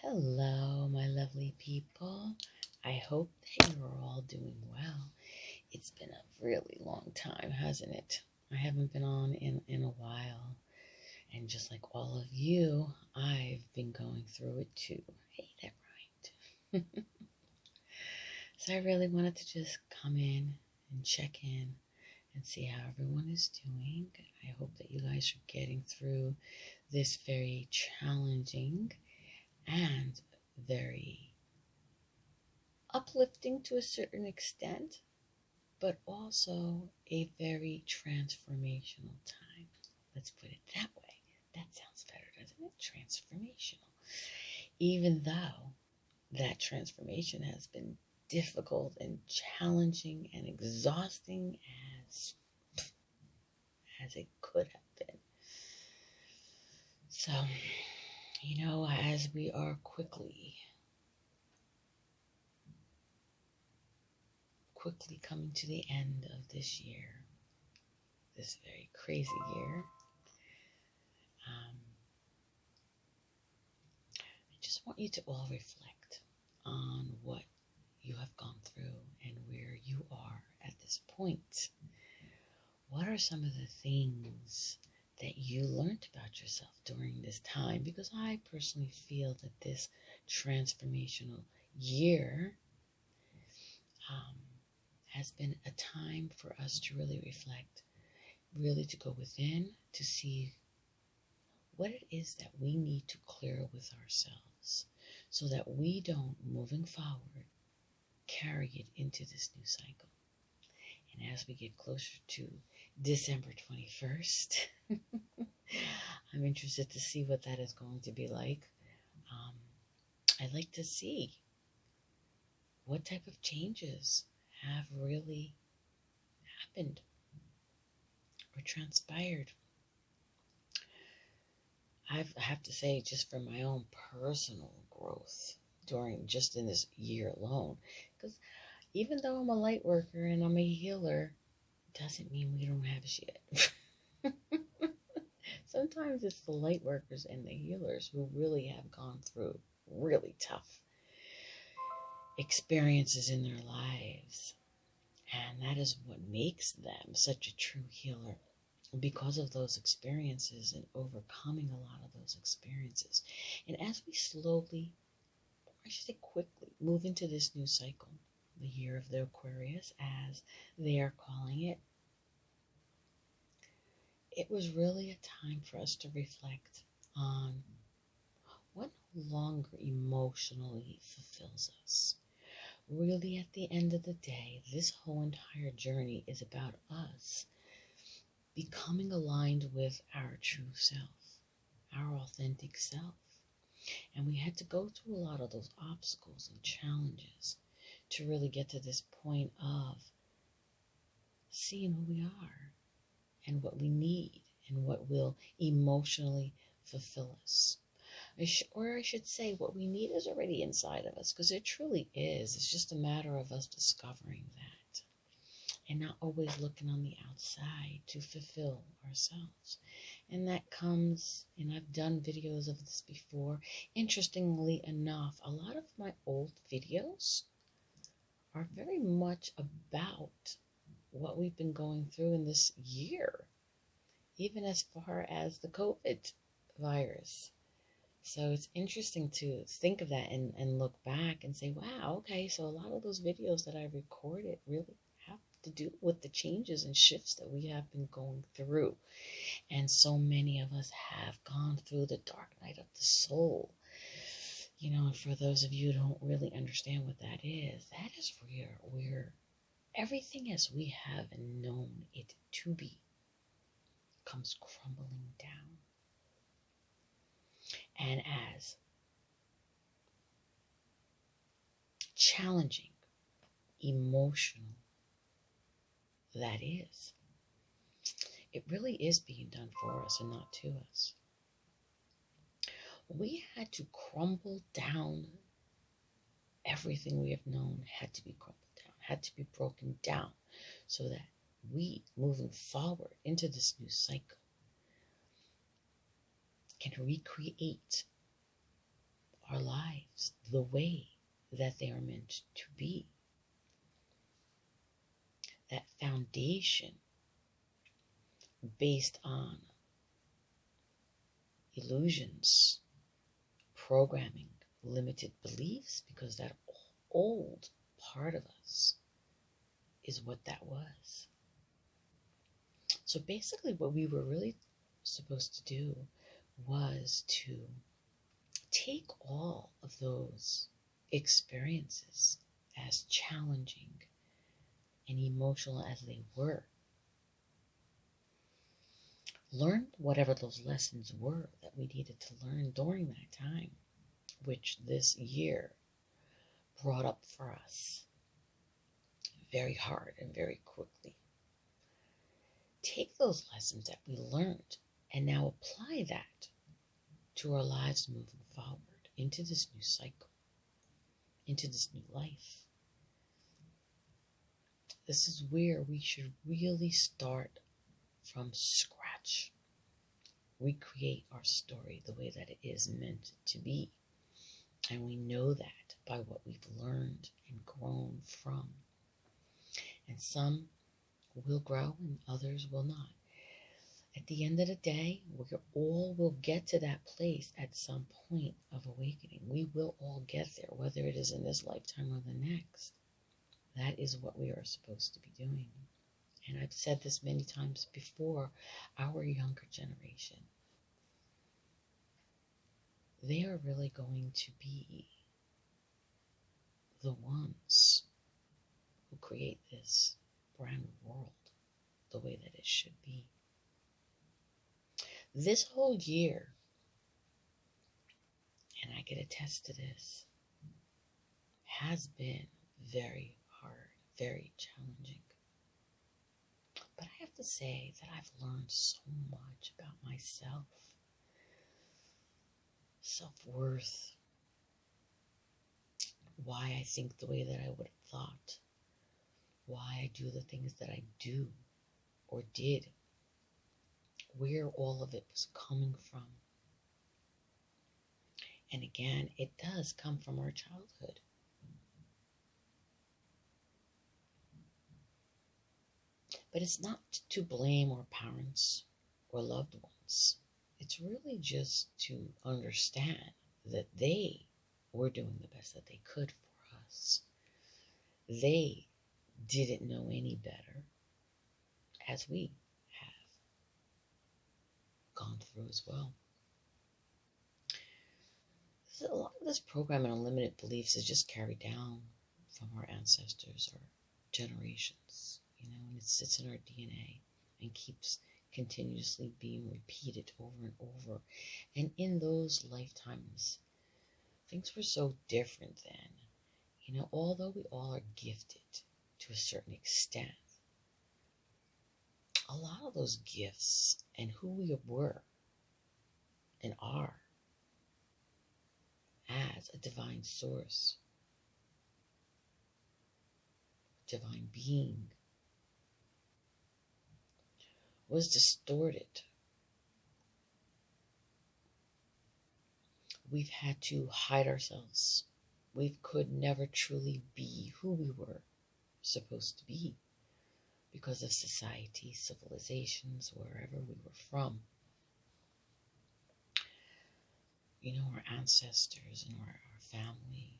Hello, my lovely people. I hope that you're all doing well. It's been a really long time, hasn't it? I haven't been on in a while. And just like all of you, I've been going through it too. Hey, that right. So I really wanted to just come in and check in and see how everyone is doing. I hope that you guys are getting through this very challenging and very uplifting to a certain extent, but also a very transformational time. Let's put it that way. That sounds better, doesn't it? Transformational. Even though that transformation has been difficult and challenging and exhausting as it could have been. So, as we are quickly coming to the end of this year, this very crazy year, I just want you to all reflect on what you have gone through and where you are at this point. What are some of the things that you learned about yourself during this time? Because I personally feel that this transformational year has been a time for us to really reflect, really to go within, to see what it is that we need to clear with ourselves so that we don't, moving forward, carry it into this new cycle. And as we get closer to December 21st, I'm interested to see what that is going to be like. I'd like to see what type of changes have really happened or transpired. I have to say, just for my own personal growth just in this year alone, because even though I'm a light worker and I'm a healer, doesn't mean we don't have shit. Sometimes it's the light workers and the healers who really have gone through really tough experiences in their lives. And that is what makes them such a true healer, because of those experiences and overcoming a lot of those experiences. And as we slowly, I should say quickly, move into this new cycle, the year of the Aquarius, as they are calling it, it was really a time for us to reflect on what no longer emotionally fulfills us. Really, at the end of the day, this whole entire journey is about us becoming aligned with our true self, our authentic self. And we had to go through a lot of those obstacles and challenges to really get to this point of seeing who we are and what we need and what will emotionally fulfill us. Or I should say, what we need is already inside of us, because it truly is. It's just a matter of us discovering that and not always looking on the outside to fulfill ourselves. And that comes, and I've done videos of this before. Interestingly enough, a lot of my old videos are very much about what we've been going through in this year, even as far as the COVID virus. So it's interesting to think of that and look back and say, wow, okay, so a lot of those videos that I recorded really have to do with the changes and shifts that we have been going through. And so many of us have gone through the dark night of the soul. And for those of you who don't really understand what that is where everything as we have known it to be comes crumbling down. And as challenging, emotional that is, it really is being done for us and not to us. We had to crumble down. Everything we have known had to be crumbled down, had to be broken down, so that we, moving forward into this new cycle, can recreate our lives the way that they are meant to be. That foundation based on illusions, programming, limited beliefs, because that old part of us is what that was. So basically what we were really supposed to do was to take all of those experiences, as challenging and emotional as they were, learn whatever those lessons were that we needed to learn during that time, which this year brought up for us very hard and very quickly. Take those lessons that we learned and now apply that to our lives moving forward into this new cycle, into this new life. This is where we should really start from scratch. Recreate our story the way that it is meant to be. And we know that by what we've learned and grown from. And some will grow and others will not. At the end of the day, we all will get to that place at some point of awakening. We will all get there, whether it is in this lifetime or the next. That is what we are supposed to be doing. And I've said this many times before, our younger generation, they are really going to be the ones who create this brand new world the way that it should be. This whole year, and I can attest to this, has been very hard, very challenging. But I have to say that I've learned so much about myself, self-worth, why I think the way that I would have thought, why I do the things that I do or did, where all of it was coming from. And again, it does come from our childhood. But it's not to blame our parents or loved ones. It's really just to understand that they were doing the best that they could for us. They didn't know any better, as we have gone through as well. So a lot of this program and unlimited beliefs is just carried down from our ancestors or generations, and it sits in our DNA and keeps continuously being repeated over and over. And in those lifetimes, things were so different then. Although we all are gifted to a certain extent, a lot of those gifts and who we were and are as a divine source, divine being, was distorted. We've had to hide ourselves. We could never truly be who we were supposed to be because of society, civilizations, wherever we were from. Our ancestors and our family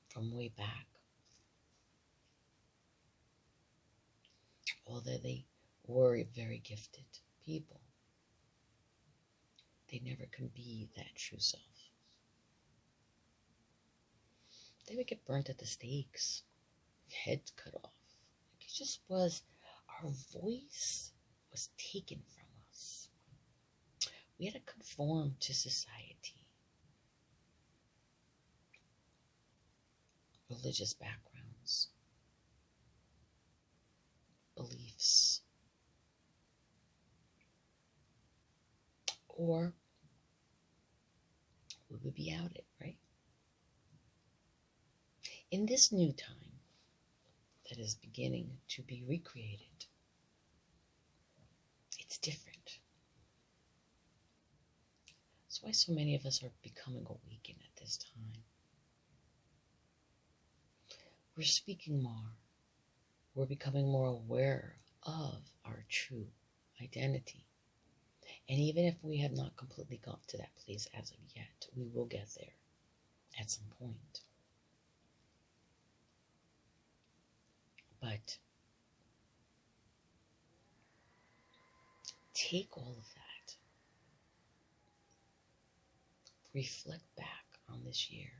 from way back, although they were very gifted people, they never can be that true self. They would get burnt at the stakes, heads cut off. It just was, our voice was taken from us. We had to conform to society, religious backgrounds, beliefs, or we would be outed, right? In this new time that is beginning to be recreated, it's different. That's why so many of us are becoming awakened at this time. We're speaking more. We're becoming more aware of our true identity. And even if we have not completely got to that place as of yet, we will get there at some point. But take all of that, reflect back on this year.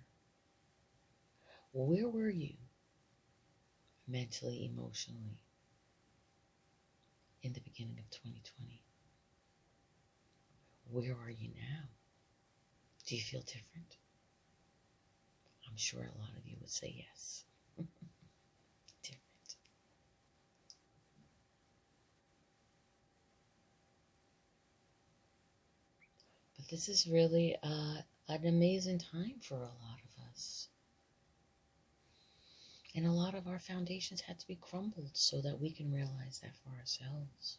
Where were you mentally, emotionally in the beginning of 2020? Where are you now? Do you feel different? I'm sure a lot of you would say yes. Different. But this is really an amazing time for a lot of us. And a lot of our foundations had to be crumbled so that we can realize that for ourselves.